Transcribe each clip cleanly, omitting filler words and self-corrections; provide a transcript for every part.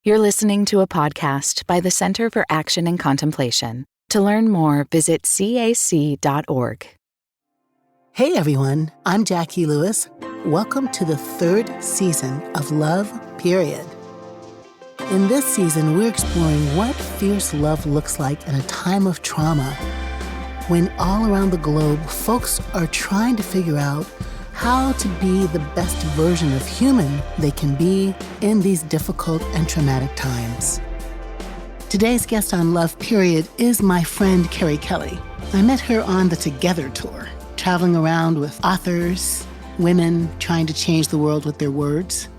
You're listening to a podcast by the Center for Action and Contemplation. To learn more, visit cac.org. Hey everyone, I'm Jacqui Lewis. Welcome to the third season of Love, Period. In this season, we're exploring what fierce love looks like in a time of trauma, when all around the globe, folks are trying to figure out how to be the best version of human they can be in these difficult and traumatic times. Today's guest on Love, Period is my friend Kerri Kelly. I met her on the Together tour, traveling around with authors, women trying to change the world with their words.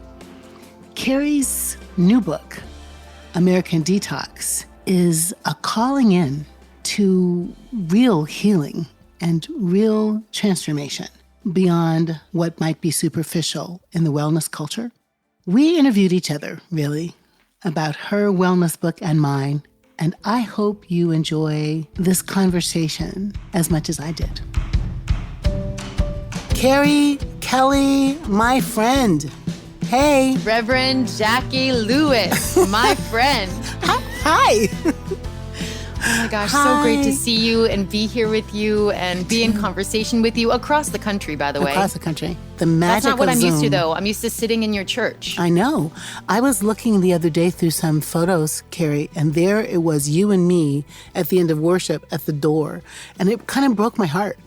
Kerri's new book, American Detox, is a calling in to real healing and real transformation beyond what might be superficial in the wellness culture. We interviewed each other, really, about her wellness book and mine, and I hope you enjoy this conversation as much as I did. Kerri Kelly, my friend. Hey. Reverend Jacqui Lewis, my friend. Hi. Oh my gosh, Hi. So great to see you and be here with you and be in conversation with you across the country, by the way. Across the country. The magic of That's not what I'm used to, Zoom. though. I'm used to sitting in your church. I know. I was looking the other day through some photos, Kerri, and there it was, you and me at the end of worship at the door. And it kind of broke my heart.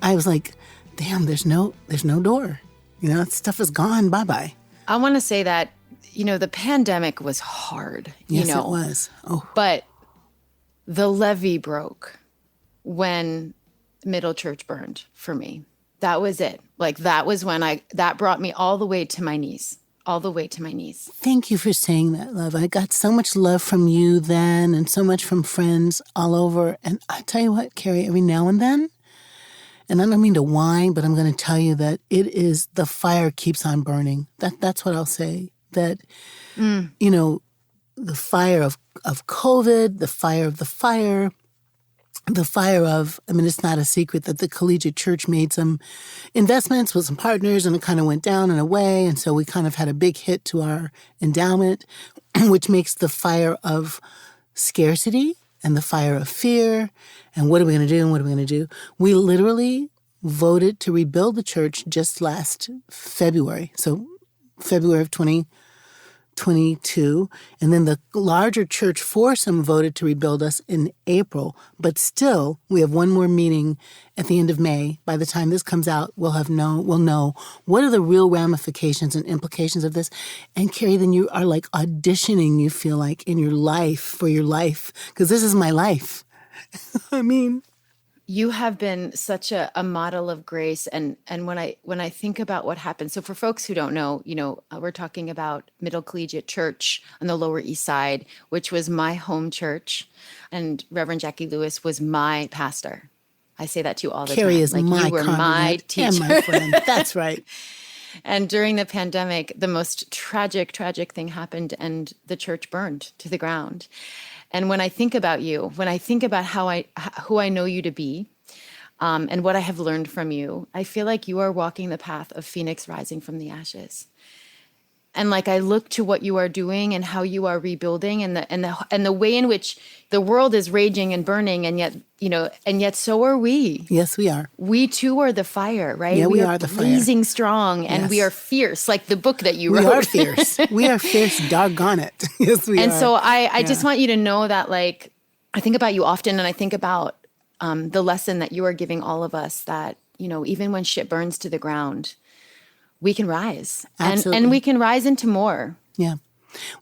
I was like, damn, there's no door. You know, stuff is gone. Bye-bye. I want to say that, the pandemic was hard. Yes, it was. Oh. But the levee broke when Middle Church burned for me. That was it. Like, that was when that brought me all the way to my knees. Thank you for saying that, love. I got so much love from you then and so much from friends all over. And I tell you what, Kerri, every now and then, and I don't mean to whine, but I'm going to tell you that it is the fire keeps on burning. That's what I'll say. That, the fire of COVID, the fire of the fire of, it's not a secret that the collegiate church made some investments with some partners and it kind of went down and away. And so we kind of had a big hit to our endowment, which makes the fire of scarcity and the fire of fear. And what are we going to do? And what are we going to do? We literally voted to rebuild the church just last February. So February of 2022. And then the larger church foursome voted to rebuild us in April. But still, we have one more meeting at the end of May. By the time this comes out, we'll know what are the real ramifications and implications of this. And Kerri, then you are like auditioning, you feel like, in your life, for your life. Because this is my life. You have been such a model of grace. And when I think about what happened, so for folks who don't know, we're talking about Middle Collegiate Church on the Lower East Side, which was my home church. And Reverend Jacqui Lewis was my pastor. I say that to you all the time. Kerri is my you were my teacher. and my friend. That's right. And during the pandemic, the most tragic thing happened and the church burned to the ground. And when I think about you, when I think about who I know you to be, and what I have learned from you, I feel like you are walking the path of Phoenix rising from the ashes. And like I look to what you are doing and how you are rebuilding and the way in which the world is raging and burning, and yet so are we. Yes, we are. We too are the fire, right? Yeah, we are the fire. Blazing strong, and we are fierce, like the book that you wrote. We are fierce. We are fierce, doggone it. Yes, we are. And so I just want you to know that, like, I think about you often, and I think about the lesson that you are giving all of us, that, even when shit burns to the ground, we can rise. And we can rise into more. Yeah.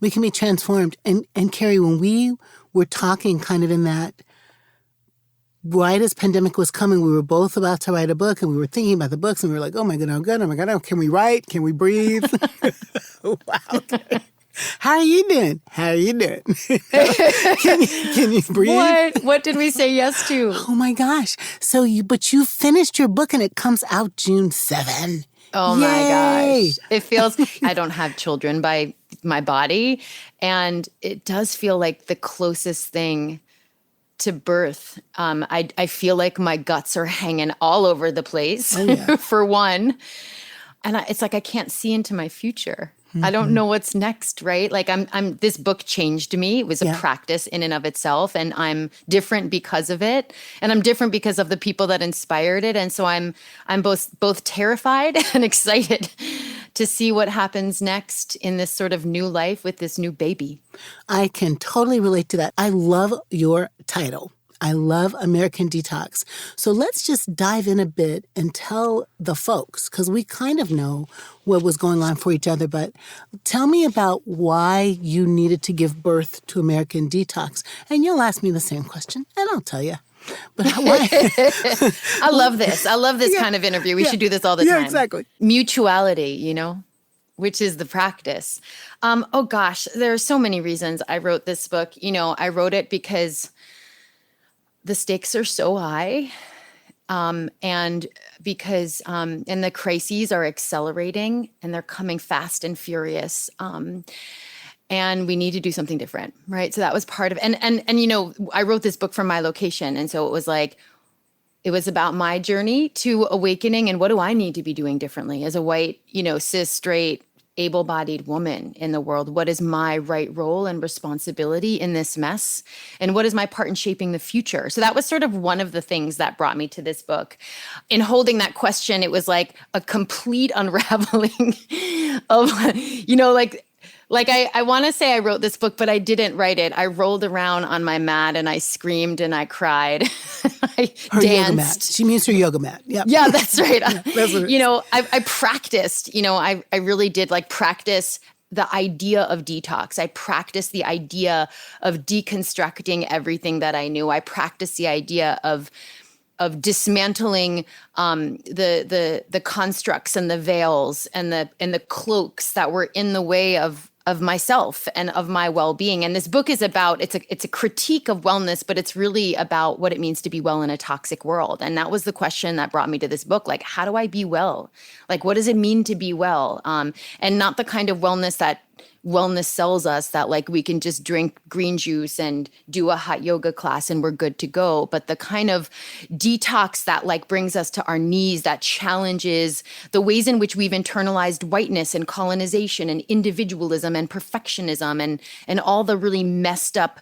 We can be transformed. And Kerri, when we were talking kind of in that, right as pandemic was coming, we were both about to write a book, and we were thinking about the books, and we were like, oh my God, oh my God, oh, can we write? Can we breathe? Wow. How are you doing? Can you breathe? What did we say yes to? Oh my gosh. So you finished your book and it comes out June 7. Oh my gosh. It feels, I don't have children by my body, and it does feel like the closest thing to birth. I feel like my guts are hanging all over the place, for one. And it's like I can't see into my future. I don't know what's next, right? Like this book changed me. It was a practice in and of itself, and I'm different because of it. And I'm different because of the people that inspired it. And so I'm both terrified and excited to see what happens next in this sort of new life with this new baby. I can totally relate to that. I love your title. I love American Detox. So let's just dive in a bit and tell the folks, because we kind of know what was going on for each other, but tell me about why you needed to give birth to American Detox. And you'll ask me the same question, and I'll tell you. But why? I love this. I love this kind of interview. We should do this all the time. Yeah, exactly. Mutuality, which is the practice. Oh gosh, there are so many reasons I wrote this book. I wrote it because the stakes are so high, and because and the crises are accelerating and they're coming fast and furious, and we need to do something different, right? So that was part of, and I wrote this book from my location, and so it was about my journey to awakening and what do I need to be doing differently as a white, cis, straight, able-bodied woman in the world. What is my right role and responsibility in this mess? And what is my part in shaping the future? So that was sort of one of the things that brought me to this book. In holding that question, it was like a complete unraveling of, I want to say I wrote this book, but I didn't write it. I rolled around on my mat and I screamed and I cried. I her danced. Yoga mat. She means her yoga mat. Yep. Yeah, that's right. That's I practiced, I really did practice the idea of detox. I practiced the idea of deconstructing everything that I knew. I practiced the idea of dismantling the constructs and the veils and the cloaks that were in the way of myself and of my well-being. And this book is about, it's a critique of wellness, but it's really about what it means to be well in a toxic world. And that was the question that brought me to this book. Like, how do I be well? Like, what does it mean to be well? And not the kind of wellness that wellness sells us, that we can just drink green juice and do a hot yoga class and we're good to go. But the kind of detox that brings us to our knees, that challenges the ways in which we've internalized whiteness and colonization and individualism and perfectionism and all the really messed up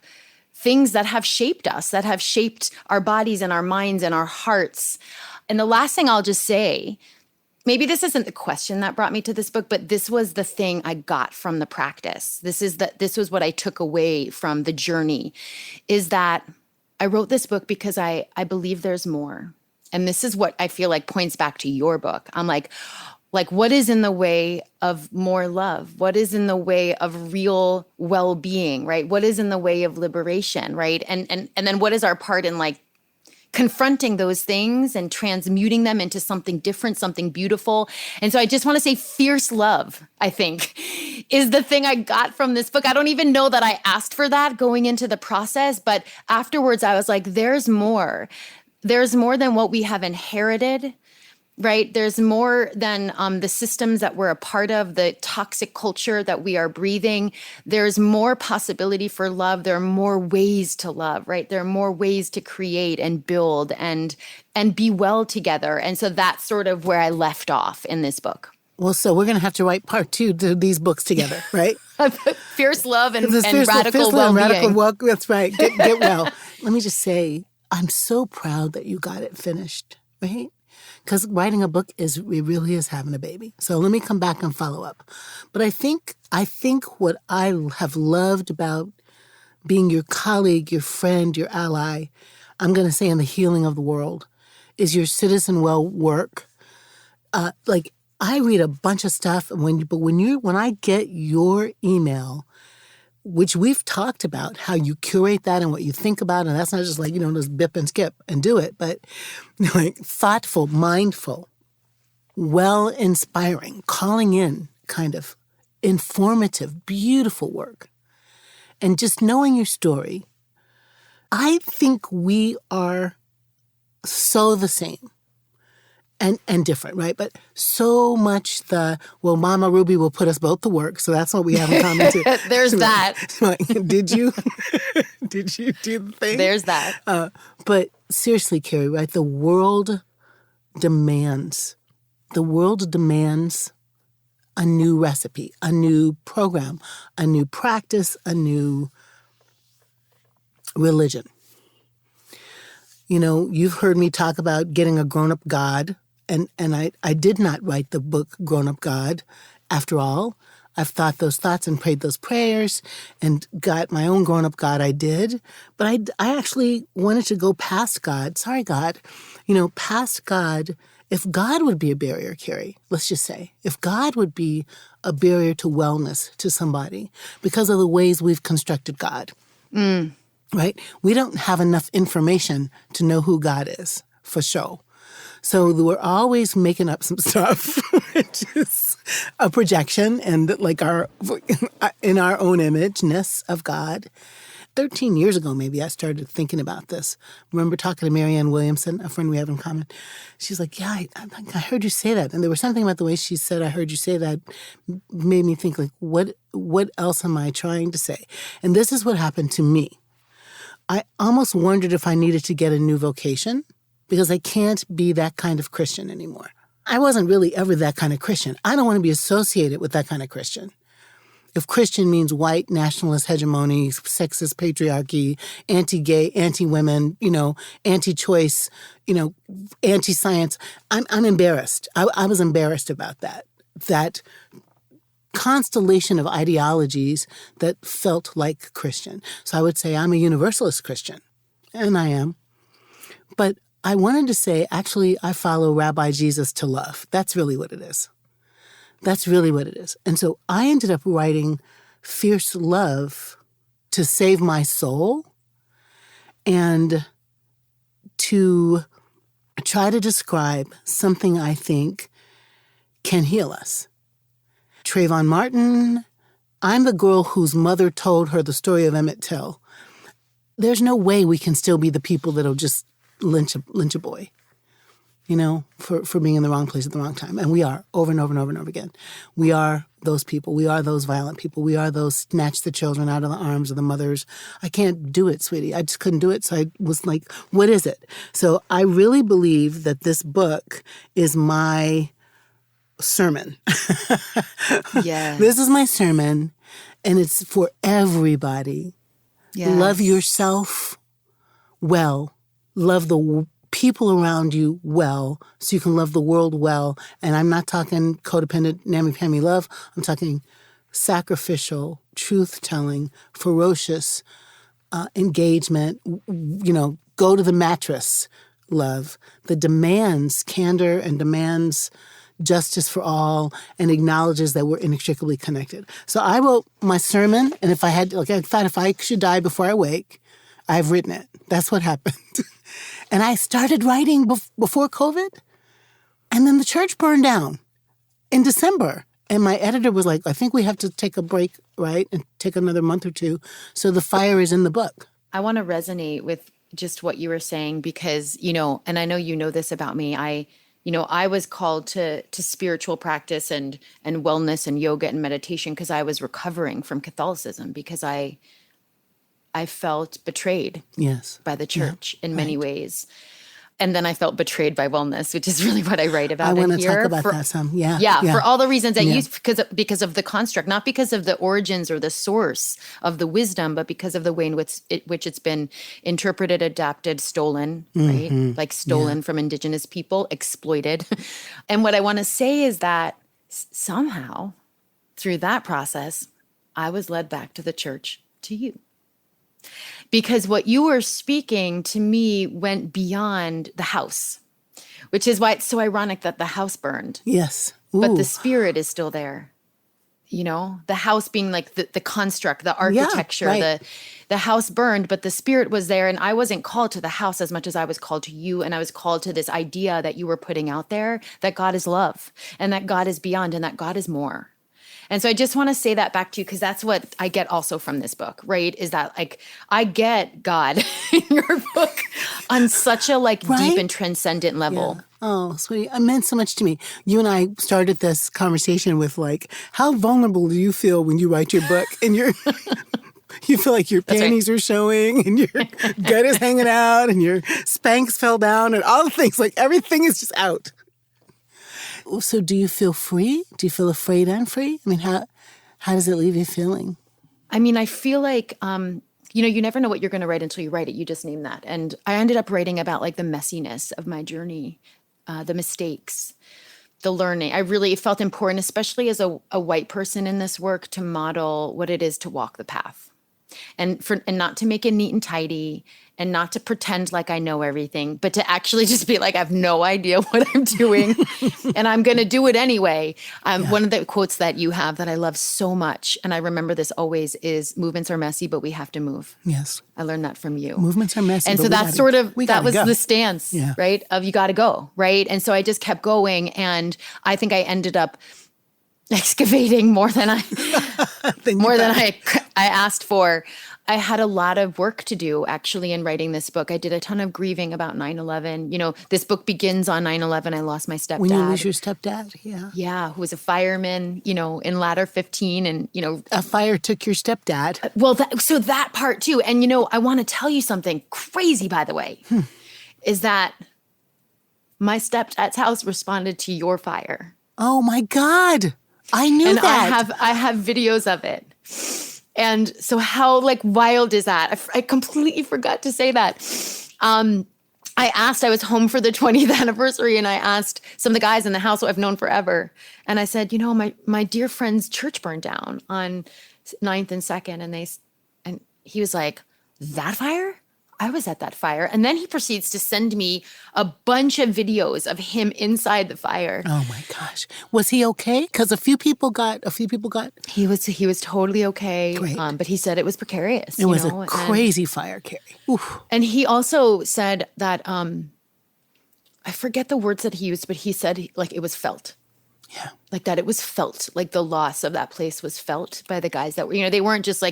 things that have shaped us, that have shaped our bodies and our minds and our hearts. And the last thing I'll just say, maybe this isn't the question that brought me to this book, but this was the thing I got from the practice. This was what I took away from the journey, is that I wrote this book because I believe there's more. And this is what I feel points back to your book. I'm like, what is in the way of more love? What is in the way of real well-being, right? What is in the way of liberation, right? And then what is our part in confronting those things and transmuting them into something different, something beautiful. And so I just want to say fierce love, I think, is the thing I got from this book. I don't even know that I asked for that going into the process, but afterwards I was like, there's more. There's more than what we have inherited, right? There's more than the systems that we're a part of, the toxic culture that we are breathing. There's more possibility for love. There are more ways to love, right? There are more ways to create and build and be well together. And so that's sort of where I left off in this book. Well, so we're going to have to write part 2 to these books together, right? Fierce love and fierce radical love, well-being. That's right. Get well. Let me just say, I'm so proud that you got it finished, right? Because writing a book it really is having a baby. So let me come back and follow up. But I think what I have loved about being your colleague, your friend, your ally, I'm going to say in the healing of the world, is your CTZNWELL work. I read a bunch of stuff, but when I get your email, which we've talked about how you curate that and what you think about, and that's not just just bip and skip and do it, but thoughtful, mindful, well-inspiring, calling in, kind of informative, beautiful work. And just knowing your story, I think we are so the same. And different, right? But so much Mama Ruby will put us both to work, so that's what we have in common too. There's that. Did you do the thing? There's that. But seriously, Kerri, right? The world demands a new recipe, a new program, a new practice, a new religion. You know, you've heard me talk about getting a grown-up God, and I did not write the book Grown-up God. After all, I've thought those thoughts and prayed those prayers and got my own grown-up God. I did. But I actually wanted to go past God. Sorry, God. You know, past God. If God would be a barrier, Kerri, let's just say, if God would be a barrier to wellness to somebody because of the ways we've constructed God, right? We don't have enough information to know who God is, for sure. So we're always making up some stuff, which is a projection and like in our own imageness of God. 13 years ago, maybe, I started thinking about this. Remember talking to Marianne Williamson, a friend we have in common? She's like, yeah, I heard you say that. And there was something about the way she said, I heard you say that, made me think, like, what else am I trying to say? And this is what happened to me. I almost wondered if I needed to get a new vocation because I can't be that kind of Christian anymore. I wasn't really ever that kind of Christian. I don't want to be associated with that kind of Christian. If Christian means white nationalist hegemony, sexist patriarchy, anti-gay, anti-women, you know, anti-choice, you know, anti-science, I'm embarrassed. I was embarrassed about that constellation of ideologies that felt like Christian. So I would say I'm a universalist Christian, and I am. But I wanted to say, actually, I follow Rabbi Jesus to love. That's really what it is. That's really what it is. And so I ended up writing Fierce Love to save my soul and to try to describe something I think can heal us. Trayvon Martin, I'm the girl whose mother told her the story of Emmett Till. There's no way we can still be the people that'll just lynch a boy, you know, for being in the wrong place at the wrong time. And we are, over and over and over and over again. We are those people. We are those violent people. We are those snatch the children out of the arms of the mothers. I can't do it, sweetie. I just couldn't do it. So I was like, what is it? So I really believe that this book is my sermon. Yes. This is my sermon, and it's for everybody. Yes. Love yourself well. Love the people around you well, so you can love the world well. And I'm not talking codependent, nammy-pammy love. I'm talking sacrificial, truth-telling, ferocious engagement, you know, go to the mattress love that demands candor and demands justice for all and acknowledges that we're inextricably connected. So I wrote my sermon, and if I had, like, I thought if I should die before I wake, I've written it. That's what happened. And I started writing before COVID, and then the church burned down in December. And my editor was like, I think we have to take a break, right, and take another month or two. So the fire is in the book. I want to resonate with just what you were saying because, you know, and I know you know this about me. I was called to spiritual practice and wellness and yoga and meditation because I was recovering from Catholicism because I felt betrayed by the church in many ways. And then I felt betrayed by wellness, which is really what I write about. I want to here. talk about that some. Yeah, for all the reasons that you, because of the construct, not because of the origins or the source of the wisdom, but because of the way in which it's been interpreted, adapted, stolen, right? Like stolen from indigenous people, exploited. And what I want to say is that somehow through that process, I was led back to the church, to you. Because what you were speaking to me went beyond the house, which is why it's so ironic that the house burned. Yes. Ooh. But the spirit is still there. You know, the house being like the construct, the architecture, the house burned, but the spirit was there. And I wasn't called to the house as much as I was called to you. And I was called to this idea that you were putting out there, that God is love and that God is beyond and that God is more. And so I just want to say that back to you because that's what I get also from this book, right? Is that like I get God in your book on such a deep and transcendent level. Yeah. Oh, sweetie, it meant so much to me. You and I started this conversation with how vulnerable do you feel when you write your book and you feel like your panties are showing and your gut is hanging out and your Spanx fell down and all the things, everything is just out. So do you feel free? Do you feel afraid and free? I mean, how does it leave you feeling? I mean, I feel like, you never know what you're going to write until you write it. You just name that. And I ended up writing about like the messiness of my journey, the mistakes, the learning. I really felt important, especially as a white person in this work, to model what it is to walk the path. And not to make it neat and tidy and not to pretend like I know everything, but to actually just be like, I have no idea what I'm doing and I'm going to do it anyway. One of the quotes that you have that I love so much, and I remember this always, is movements are messy, but we have to move. Yes. I learned that from you. Movements are messy. And so that's that was the stance, right? Of you got to go, right? And so I just kept going. And I think I ended up excavating more than I asked for. I had a lot of work to do actually in writing this book. I did a ton of grieving about 9/11. This book begins on 9/11. I lost my stepdad. When you lose your stepdad, yeah. Yeah, who was a fireman, in ladder 15 and, A fire took your stepdad. Well, so that part too. And, I want to tell you something crazy, by the way, is that my stepdad's house responded to your fire. Oh my God. I knew that. I have videos of it. And so how wild is that? I completely forgot to say that. I was home for the 20th anniversary and I asked some of the guys in the house who I've known forever. And I said, my dear friend's church burned down on 9th and 2nd. And he was like, that fire? I was at that fire. And then he proceeds to send me a bunch of videos of him inside the fire. Oh my gosh. Was he okay? Because a few people got. He was totally okay. Great. But he said it was precarious. It was a crazy fire, Kerri. Oof. And he also said that, I forget the words that he used, but he said it was felt. Yeah. Like that it was felt, like the loss of that place was felt by the guys that were, they weren't just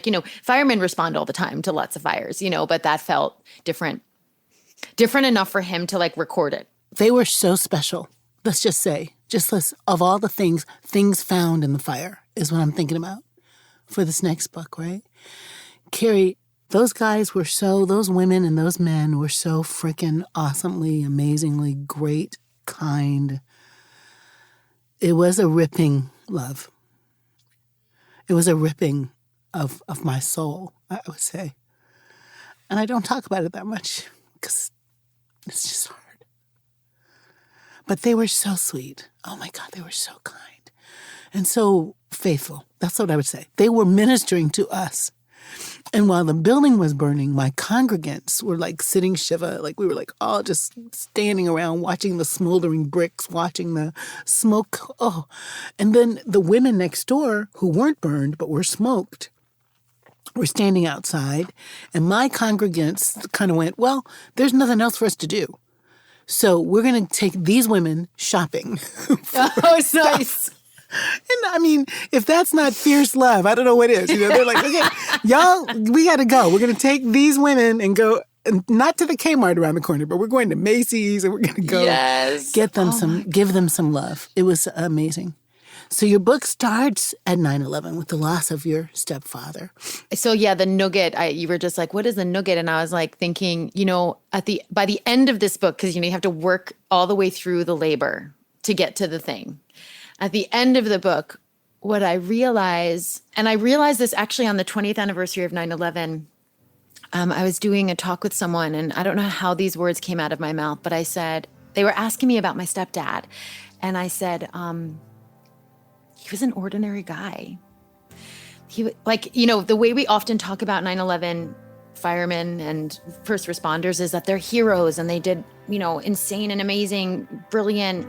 firemen respond all the time to lots of fires, but that felt different enough for him to record it. They were so special. Let's just say, of all the things found in the fire is what I'm thinking about for this next book, right? Kerri, those women and those men were so freaking awesomely, amazingly great, kind. It was a ripping love. It was a ripping of my soul, I would say. And I don't talk about it that much because it's just hard. But they were so sweet. Oh my God, they were so kind and so faithful. That's what I would say. They were ministering to us. And while the building was burning, my congregants were sitting shiva. We were all just standing around watching the smoldering bricks, watching the smoke. Oh, and then the women next door who weren't burned but were smoked were standing outside. And my congregants kind of went, well, there's nothing else for us to do. So we're going to take these women shopping. Oh, nice. And I mean, if that's not fierce love, I don't know what is. They're like, okay, y'all, we got to go. We're going to take these women and go, not to the Kmart around the corner, but we're going to Macy's and we're going to go give them some love. It was amazing. So your book starts at 9/11 with the loss of your stepfather. So yeah, the nugget, you were just like, what is the nugget? And I was thinking, by the end of this book, because you have to work all the way through the labor to get to the thing. At the end of the book, what I realized, and I realized this actually on the 20th anniversary of 9/11, I was doing a talk with someone, and I don't know how these words came out of my mouth, but I said, they were asking me about my stepdad. And I said, he was an ordinary guy. He, the way we often talk about 9/11 firemen and first responders is that they're heroes and they did, insane and amazing, brilliant,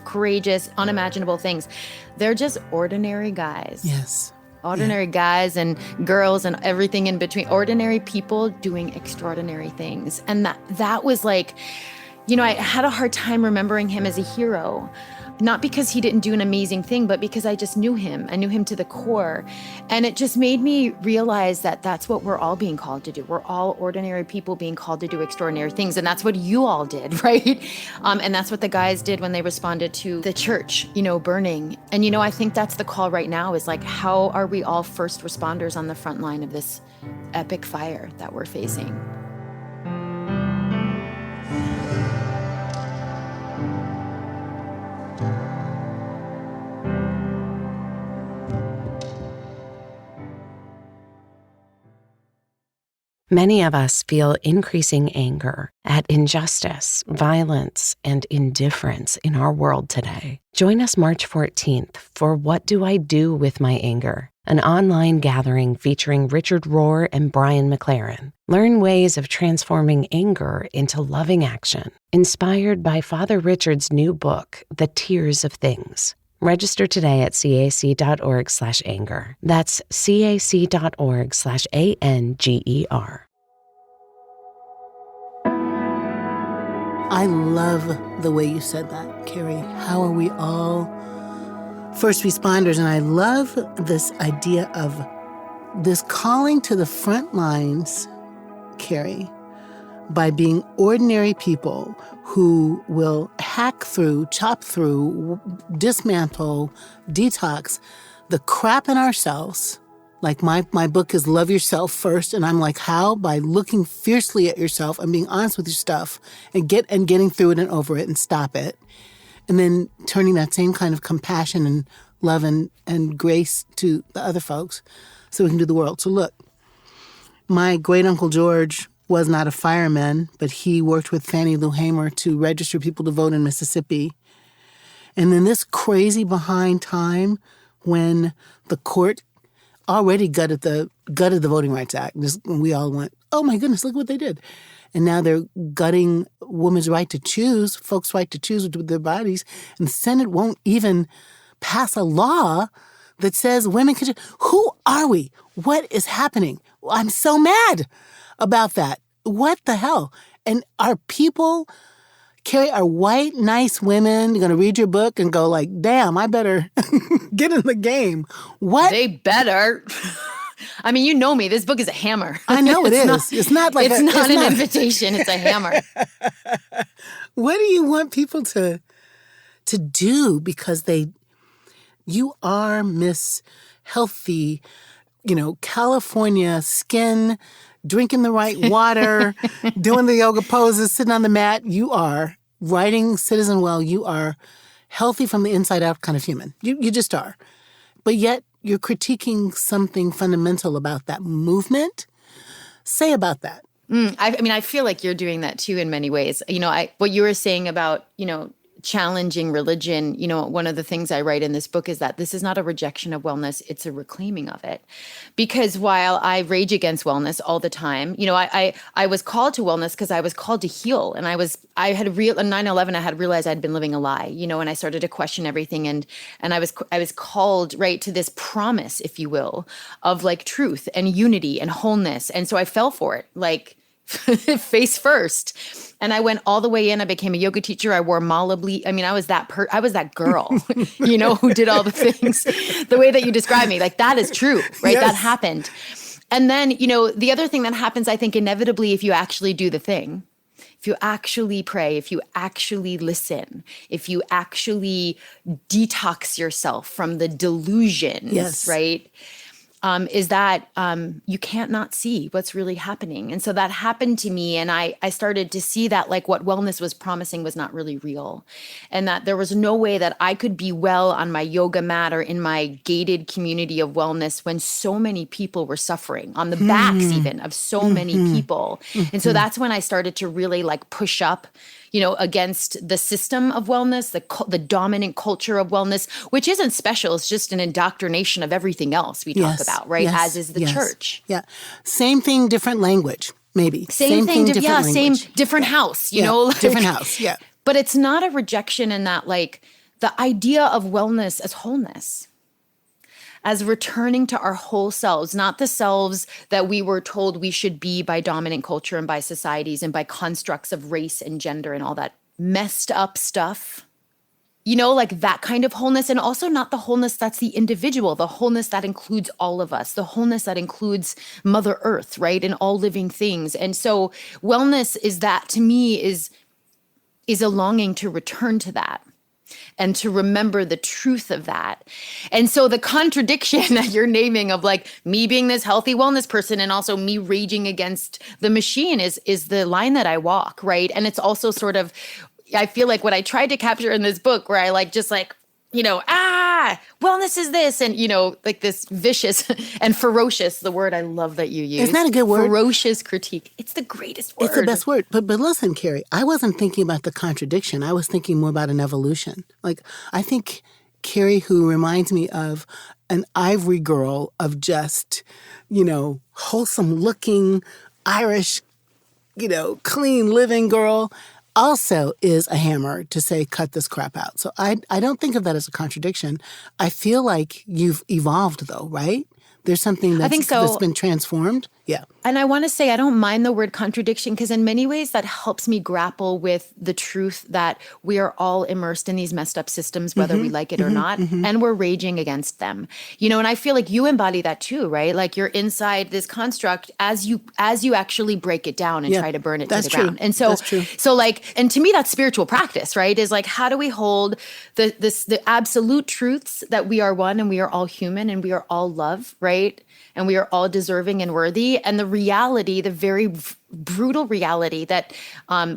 courageous, unimaginable things. They're just ordinary guys. Yes. Ordinary guys and girls and everything in between. Ordinary people doing extraordinary things. And that was I had a hard time remembering him as a hero. Not because he didn't do an amazing thing, but because I just knew him. I knew him to the core. And it just made me realize that that's what we're all being called to do. We're all ordinary people being called to do extraordinary things. And that's what you all did, right? And that's what the guys did when they responded to the church, burning. And, I think that's the call right now is how are we all first responders on the front line of this epic fire that we're facing? Many of us feel increasing anger at injustice, violence, and indifference in our world today. Join us March 14th for What Do I Do with My Anger? An online gathering featuring Richard Rohr and Brian McLaren. Learn ways of transforming anger into loving action. Inspired by Father Richard's new book, The Tears of Things. Register today at cac.org/anger. That's cac.org/ANGER. I love the way you said that, Kerri. How are we all first responders? And I love this idea of this calling to the front lines, Kerri, by being ordinary people who will hack through, chop through, dismantle, detox the crap in ourselves. Like my book is Love Yourself First, and I'm like, how? By looking fiercely at yourself and being honest with your stuff and getting through it and over it and stop it. And then turning that same kind of compassion and love and grace to the other folks so we can do the world. So look, my great Uncle George was not a fireman, but he worked with Fannie Lou Hamer to register people to vote in Mississippi. And then this crazy behind time when the court already gutted the Voting Rights Act. We all went, oh my goodness, look what they did. And now they're gutting women's right to choose, folks' right to choose with their bodies. And the Senate won't even pass a law that says women can choose. Who are we? What is happening? I'm so mad about that. What the hell? And are people, Kerri, are white, nice women going to read your book and go like, damn, I better get in the game? What? They better. I mean, you know me. This book is a hammer. I know it is. It's not like it's not an invitation. It's a hammer. What do you want people to do? Because you are Miss Healthy, California skin, drinking the right water, doing the yoga poses, sitting on the mat. You are writing CTZNWELL. You are healthy from the inside out kind of human. You just are. But yet you're critiquing something fundamental about that movement. Say about that. I feel like you're doing that too in many ways. What you were saying about, challenging religion, one of the things I write in this book is that this is not a rejection of wellness, it's a reclaiming of it. Because while I rage against wellness all the time, I was called to wellness because I was called to heal. And on 9/11, I had realized I'd been living a lie, and I started to question everything. And I was called, right, to this promise, if you will, of like truth and unity and wholeness. And so I fell for it, like face first. And I went all the way in. I became a yoga teacher. I wore mala bleach. I mean, I was that girl, who did all the things the way that you described me. Like, that is true, right? Yes. That happened. And then, the other thing that happens, I think, inevitably, if you actually do the thing, if you actually pray, if you actually listen, if you actually detox yourself from the delusions, yes. right? Is that you can't not see what's really happening. And so that happened to me. And I started to see that like what wellness was promising was not really real. And that there was no way that I could be well on my yoga mat or in my gated community of wellness when so many people were suffering on the backs even of so many people. And so that's when I started to really like push up against the system of wellness, the dominant culture of wellness, which isn't special. It's just an indoctrination of everything else we talk about, right? Yes, as is the church. Yeah. Same thing, different language, maybe. Same thing, different language. Same, different house, different house, yeah. But it's not a rejection in that, like, the idea of wellness as wholeness, as returning to our whole selves, not the selves that we were told we should be by dominant culture and by societies and by constructs of race and gender and all that messed up stuff. Like that kind of wholeness, and also not the wholeness that's the individual, the wholeness that includes all of us, the wholeness that includes Mother Earth, right? And all living things. And so wellness is that, to me, is a longing to return to that. And to remember the truth of that. And so the contradiction that you're naming of like me being this healthy wellness person and also me raging against the machine is the line that I walk, right? And it's also sort of, I feel like what I tried to capture in this book where I like just like wellness is this, and like this vicious and ferocious, the word I love that you use. Isn't that a good word? Ferocious critique. It's the greatest word. It's the best word. But listen, Kerri, I wasn't thinking about the contradiction. I was thinking more about an evolution. Like, I think Kerri, who reminds me of an ivory girl of just, wholesome looking Irish, clean living girl, also is a hammer to say, cut this crap out. So I don't think of that as a contradiction. I feel like you've evolved, though, right? There's something I think so. that's been transformed. Yeah. And I want to say I don't mind the word contradiction, because in many ways that helps me grapple with the truth that we are all immersed in these messed up systems, whether we like it or not, and we're raging against them. And I feel like you embody that too, right? Like you're inside this construct as you actually break it down and try to burn it to the ground. And so, that's true. And to me, that's spiritual practice, right? Is like, how do we hold the absolute truths that we are one and we are all human and we are all love, right? And we are all deserving and worthy. And the reality, the very brutal reality that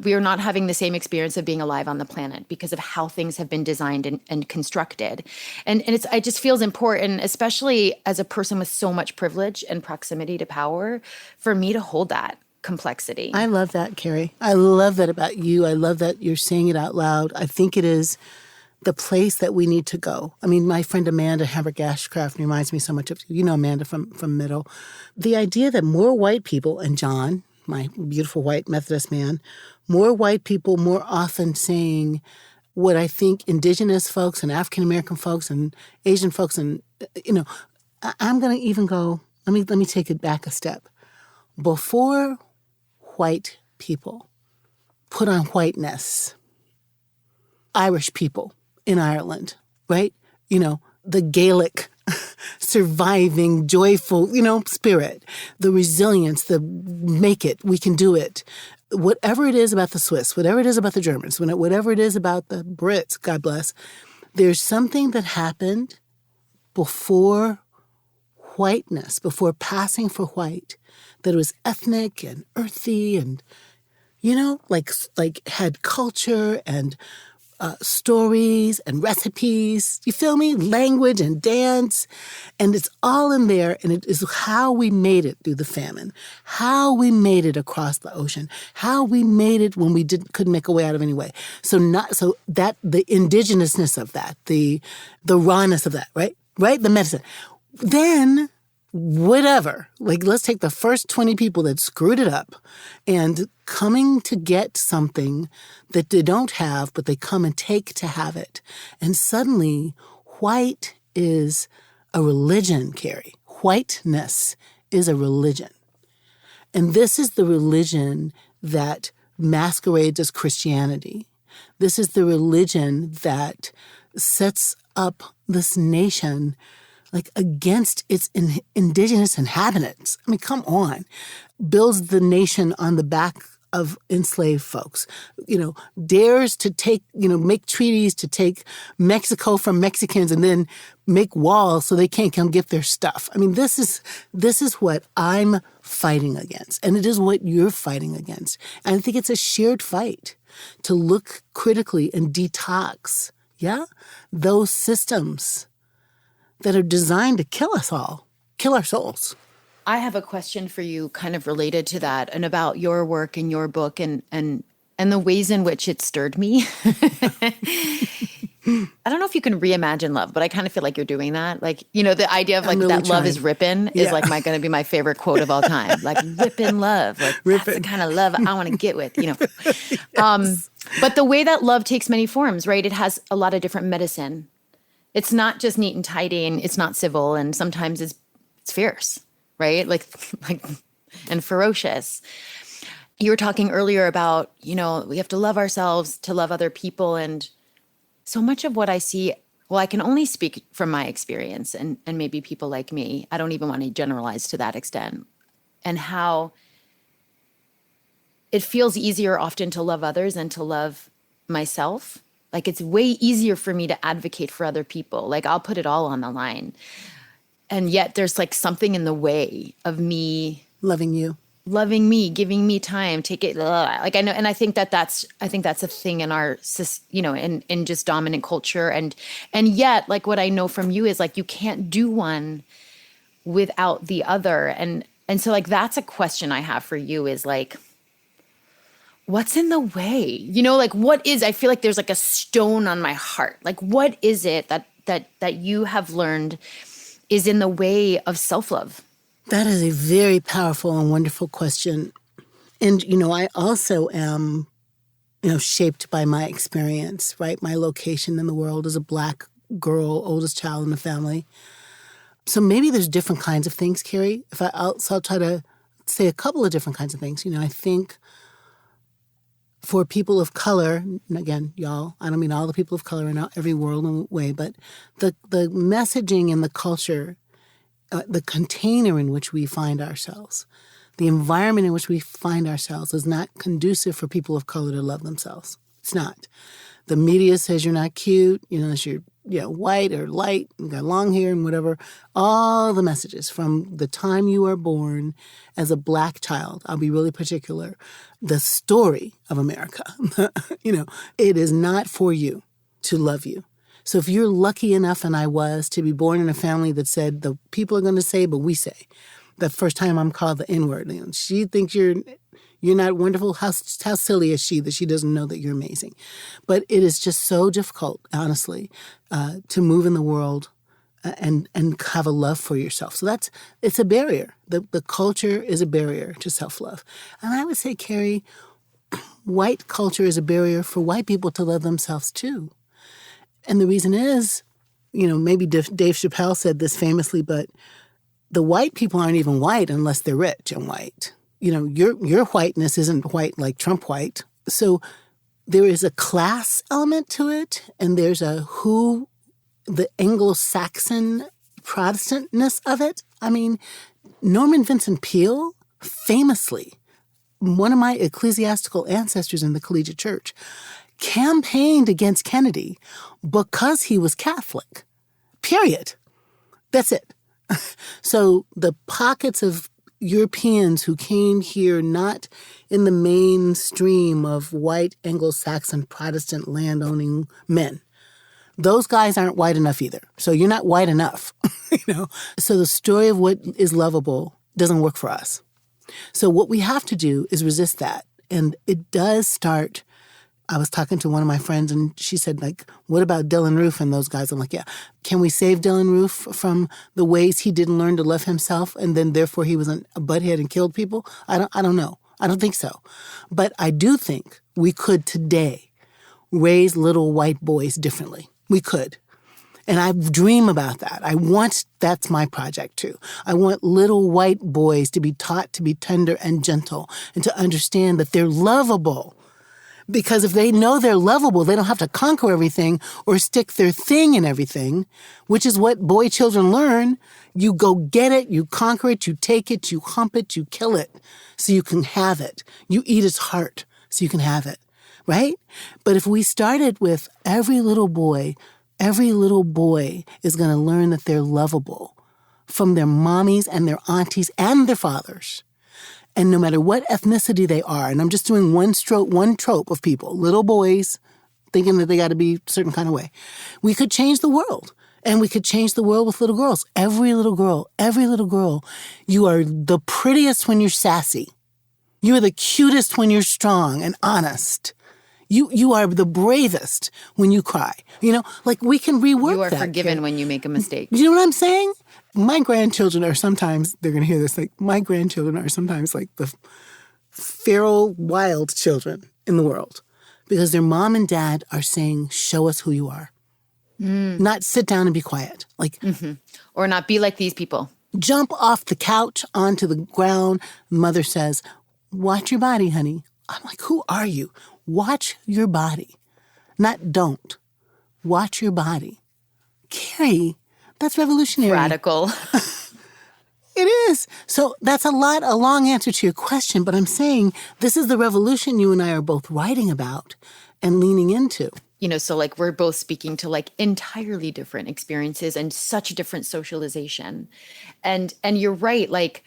we are not having the same experience of being alive on the planet because of how things have been designed and constructed. And it just feels important, especially as a person with so much privilege and proximity to power, for me to hold that complexity. I love that, Kerri. I love that about you. I love that you're saying it out loud. I think it is the place that we need to go. I mean, my friend Amanda Havergashcraft reminds me so much of, Amanda from Middle. The idea that more white people, and John, my beautiful white Methodist man, more white people more often saying what I think indigenous folks and African-American folks and Asian folks and, I'm going to even go, let me take it back a step. Before white people put on whiteness, Irish people in Ireland, right? The Gaelic surviving, joyful, spirit, the resilience, the make it, we can do it. Whatever it is about the Swiss, whatever it is about the Germans, whatever it is about the Brits, God bless, there's something that happened before whiteness, before passing for white, that was ethnic and earthy and, like had culture and stories and recipes, you feel me? Language and dance. And it's all in there. And it is how we made it through the famine, how we made it across the ocean, how we made it when we couldn't make a way out of any way. So that the indigenousness of that, the rawness of that, right? The medicine. Then whatever, like let's take the first 20 people that screwed it up and coming to get something that they don't have, but they come and take to have it. And suddenly white is a religion, Kerri. Whiteness is a religion. And this is the religion that masquerades as Christianity. This is the religion that sets up this nation like against its indigenous inhabitants. I mean, come on. Builds the nation on the back of enslaved folks, dares to take, make treaties to take Mexico from Mexicans and then make walls so they can't come get their stuff. I mean, this is what I'm fighting against, and it is what you're fighting against. And I think it's a shared fight to look critically and detox, those systems that are designed to kill us all, kill our souls. I have a question for you kind of related to that and about your work and your book and the ways in which it stirred me. I don't know if you can reimagine love, but I kind of feel like you're doing that. Like, the idea of like really that love is rippin' is like going to be my favorite quote of all time. Like rippin' love. Like that's the kind of love I want to get with, Yes. But the way that love takes many forms, right? It has a lot of different medicine. It's not just neat and tidy, and it's not civil, and sometimes it's fierce, right? Like and ferocious. You were talking earlier about, we have to love ourselves to love other people, and so much of what I see, well, I can only speak from my experience and maybe people like me. I don't even want to generalize to that extent, and how it feels easier often to love others than to love myself. Like it's way easier for me to advocate for other people. Like I'll put it all on the line. And yet there's like something in the way of me loving you. loving me, giving me time, take it, like I know. And I think that's a thing in our, in just dominant culture. And yet, like, what I know from you is like, you can't do one without the other. And so like, that's a question I have for you is like, what's in the way? Like I feel like there's like a stone on my heart. Like, what is it that you have learned is in the way of self-love? That is a very powerful and wonderful question. And, I also am, shaped by my experience, right? My location in the world as a Black girl, oldest child in the family. So maybe there's different kinds of things, Kerri. I'll try to say a couple of different kinds of things. I think for people of color, and again, y'all, I don't mean all the people of color in every world and way, but the messaging and the culture, the container in which we find ourselves, the environment in which we find ourselves is not conducive for people of color to love themselves. It's not. The media says you're not cute, unless you're white or light and got long hair and whatever. All the messages from the time you are born as a Black child, I'll be really particular, the story of America, it is not for you to love you. So if you're lucky enough, and I was, to be born in a family that said the people are going to say, but we say, the first time I'm called the N-word, she thinks you're not wonderful. How silly is she that she doesn't know that you're amazing? But it is just so difficult, honestly, to move in the world and have a love for yourself. So it's a barrier. The culture is a barrier to self-love. And I would say, Kerri, white culture is a barrier for white people to love themselves too. And the reason is, maybe Dave Chappelle said this famously, but the white people aren't even white unless they're rich and white. Your whiteness isn't white like Trump white. So there is a class element to it, and there's the Anglo-Saxon Protestantness of it. I mean, Norman Vincent Peale, famously, one of my ecclesiastical ancestors in the collegiate church, campaigned against Kennedy because he was Catholic. Period. That's it. So the pockets of Europeans who came here not in the mainstream of white Anglo-Saxon Protestant landowning men, those guys aren't white enough either. So you're not white enough. So the story of what is lovable doesn't work for us. So what we have to do is resist that. And it does start. I was talking to one of my friends, and she said, like, what about Dylan Roof and those guys? I'm like, yeah. Can we save Dylan Roof from the ways he didn't learn to love himself, and then therefore he was a butthead and killed people? I don't know. I don't think so. But I do think we could today raise little white boys differently. We could. And I dream about that. That's my project too. I want little white boys to be taught to be tender and gentle and to understand that they're lovable. Because if they know they're lovable, they don't have to conquer everything or stick their thing in everything, which is what boy children learn. You go get it, you conquer it, you take it, you hump it, you kill it so you can have it. You eat its heart so you can have it, right? But if we started with every little boy is going to learn that they're lovable from their mommies and their aunties and their fathers. And no matter what ethnicity they are, and I'm just doing one trope of people, little boys thinking that they got to be a certain kind of way, we could change the world. And we could change the world with little girls. Every little girl, you are the prettiest when you're sassy. You are the cutest when you're strong and honest. You are the bravest when you cry. Like we can rework that. You are forgiven when you make a mistake. You know what I'm saying? My grandchildren are sometimes, they're going to hear this, like my grandchildren are sometimes like the feral wild children in the world because their mom and dad are saying, show us who you are. Not sit down and be quiet. Like, Or not be like these people. Jump off the couch onto the ground. Mother says, watch your body, honey. I'm like, who are you? Watch your body. Not don't. Watch your body. Kerri, that's revolutionary. Radical. It is. So that's a long answer to your question, but I'm saying this is the revolution you and I are both writing about and leaning into. So like we're both speaking to like entirely different experiences and such different socialization. And you're right, like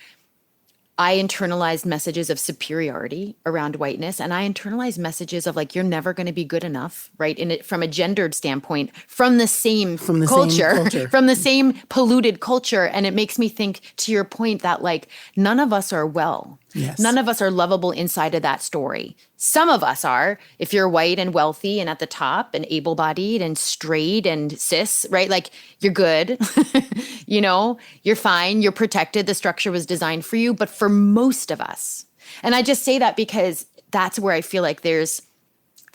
I internalized messages of superiority around whiteness, and I internalized messages of like, you're never going to be good enough, right? In it from a gendered standpoint, from the same culture, from the same polluted culture. And it makes me think, to your point, that like none of us are well. Yes. None of us are lovable inside of that story. Some of us are, if you're white and wealthy and at the top and able-bodied and straight and cis, right? Like you're good, you know, you're fine, you're protected. The structure was designed for you. But for most of us, and I just say that because that's where I feel like there's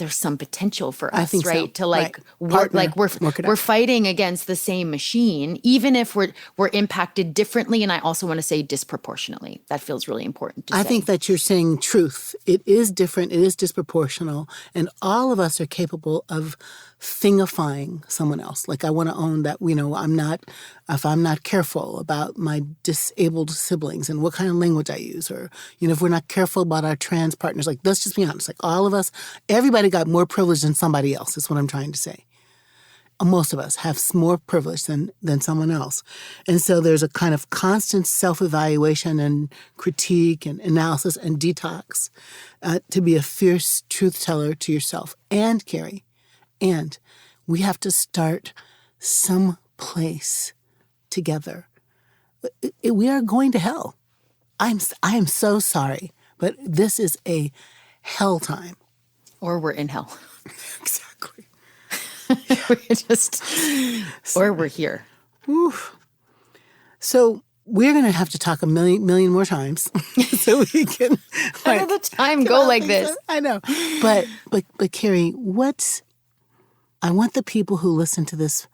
some potential for us, right? So. To like work, like we're fighting against the same machine, even if we're impacted differently. And I also want to say disproportionately. That feels really important to say. I think that you're saying truth. It is different. It is disproportional. And all of us are capable of thingifying someone else. Like I want to own that, you know, if I'm not careful about my disabled siblings and what kind of language I use, or, you know, if we're not careful about our trans partners, like let's just be honest, like all of us, everybody got more privilege than somebody else is what I'm trying to say. Most of us have more privilege than someone else. And so there's a kind of constant self-evaluation and critique and analysis and detox to be a fierce truth teller to yourself. And, Kerri, and we have to start someplace together. We are going to hell. I am so sorry, but this is a hell time. Or we're in hell. Exactly. Or we're here. Oof. So we're going to have to talk a million more times so we can. How did the time go like this? I know, but Kerri, I want the people who listen to this,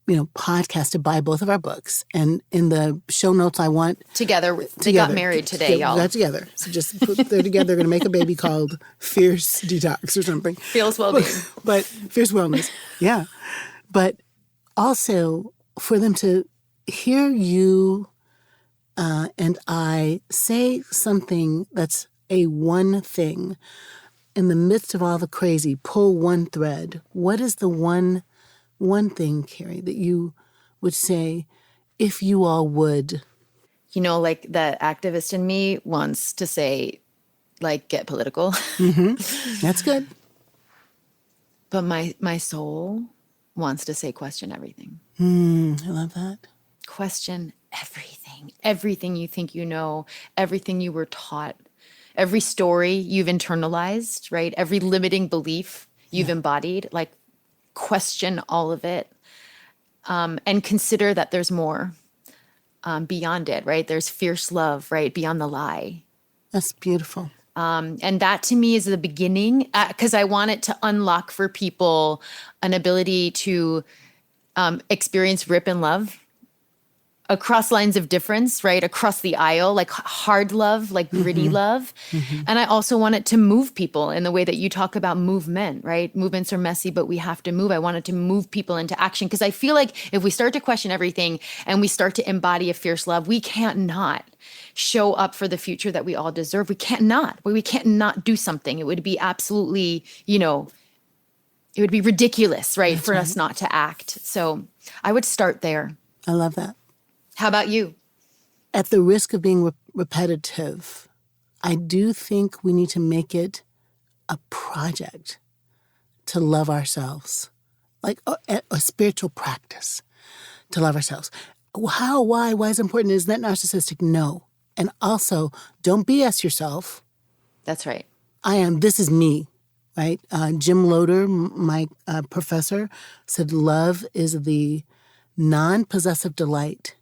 you know, podcast to buy both of our books. And in the show notes, I want... They got married today, y'all. Got together. So just they're together. They're going to make a baby called Fierce Detox or something. Fierce Wellbeing. But Fierce Wellness. Yeah. But also for them to hear you and I say something that's a one thing in the midst of all the crazy, pull one thread. What is the one thing, Kerri, that you would say if you all would? You know, like the activist in me wants to say, like, get political. Mm-hmm. That's good. But my soul wants to say question everything. I love that. Question everything. Everything you think you know, everything you were taught, every story you've internalized, right? Every limiting belief you've embodied, like question all of it, and consider that there's more beyond it, right? There's fierce love, right? Beyond the lie. That's beautiful. And that to me is the beginning, because I want it to unlock for people an ability to experience rip and love across lines of difference, right? Across the aisle, like hard love, like gritty love. Mm-hmm. And I also want it to move people in the way that you talk about movement, right? Movements are messy, but we have to move. I want it to move people into action because I feel like if we start to question everything and we start to embody a fierce love, we can't not show up for the future that we all deserve. We can't not do something. It would be absolutely, you know, it would be ridiculous, right? For us not to act. So I would start there. I love that. How about you? At the risk of being repetitive, I do think we need to make it a project to love ourselves, like a spiritual practice to love ourselves. How, why is it important? Is that narcissistic? No. And also, don't BS yourself. That's right. This is me, right? Jim Loder, my professor, said love is the non-possessive delight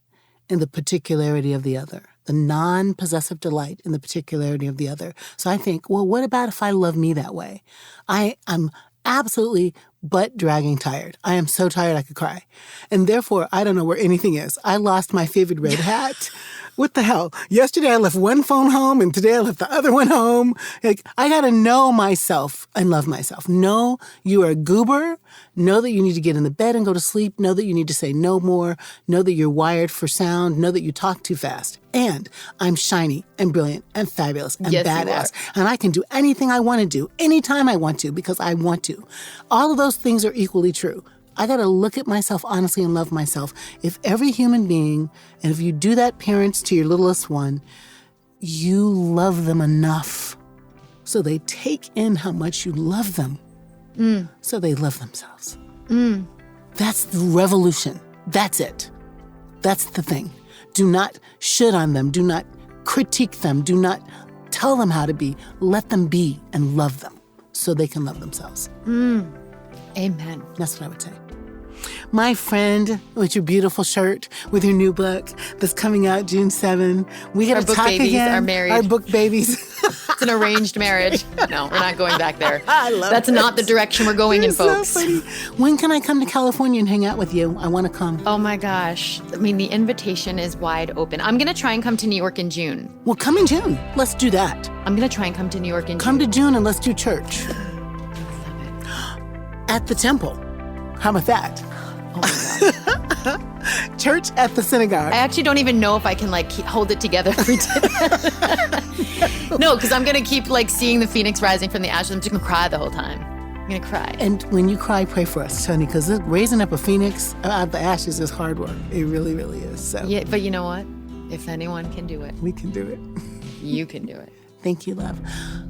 in the particularity of the other. The non-possessive delight in the particularity of the other. So I think, well, what about if I love me that way? I'm absolutely butt-dragging tired. I am so tired I could cry. And therefore, I don't know where anything is. I lost my favorite red hat. What the hell? Yesterday I left one phone home and today I left the other one home. Like, I got to know myself and love myself. Know you are a goober. Know that you need to get in the bed and go to sleep. Know that you need to say no more. Know that you're wired for sound. Know that you talk too fast. And I'm shiny and brilliant and fabulous and badass. And I can do anything I want to do, anytime I want to, because I want to. All of those things are equally true. I got to look at myself honestly and love myself. If every human being, and if you do that, parents, to your littlest one, you love them enough so they take in how much you love them, so they love themselves. That's the revolution. That's it. That's the thing. Do not shit on them. Do not critique them. Do not tell them how to be. Let them be and love them so they can love themselves. Amen. That's what I would say. My friend, with your beautiful shirt, with your new book that's coming out June 7. We got to talk babies again. Are married. Our book babies. It's an arranged marriage. No, we're not going back there. I love That's not the direction we're going in, folks. So funny. When can I come to California and hang out with you? I want to come. Oh my gosh. I mean, the invitation is wide open. I'm going to try and come to New York in June. Well, come in June. Let's do that. I'm going to try and come to New York in Come June. to June and let's do church. At the temple. How about that? Oh my God. Church at the synagogue. I actually don't even know if I can hold it together if we did that. No, because I'm going to keep seeing the phoenix rising from the ashes. I'm just going to cry the whole time. I'm going to cry. And when you cry, pray for us, honey, because raising up a phoenix out of the ashes is hard work. It really, really is. So Yeah, but you know what? If anyone can do it, we can do it. you can do it. Thank you, love.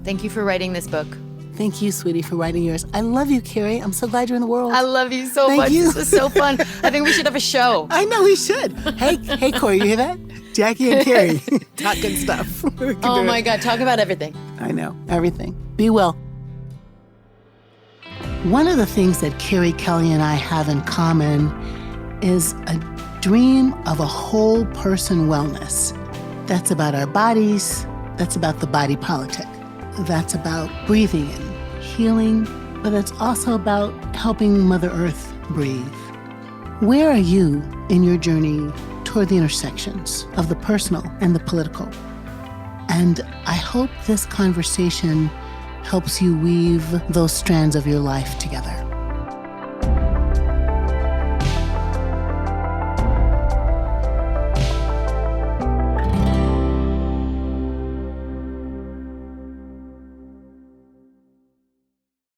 Thank you for writing this book. Thank you, sweetie, for writing yours. I love you, Kerri. I'm so glad you're in the world. I love you so Thank much. you. This was so fun. I think we should have a show. I know we should. Hey, Corey, you hear that? Jacqui and Kerri talking stuff. Oh my God, talk about everything. I know, everything. Be well. One of the things that Kerri Kelly and I have in common is a dream of a whole person wellness. That's about our bodies. That's about the body politic. That's about breathing and healing, but it's also about helping Mother Earth breathe. Where are you in your journey toward the intersections of the personal and the political? And I hope this conversation helps you weave those strands of your life together.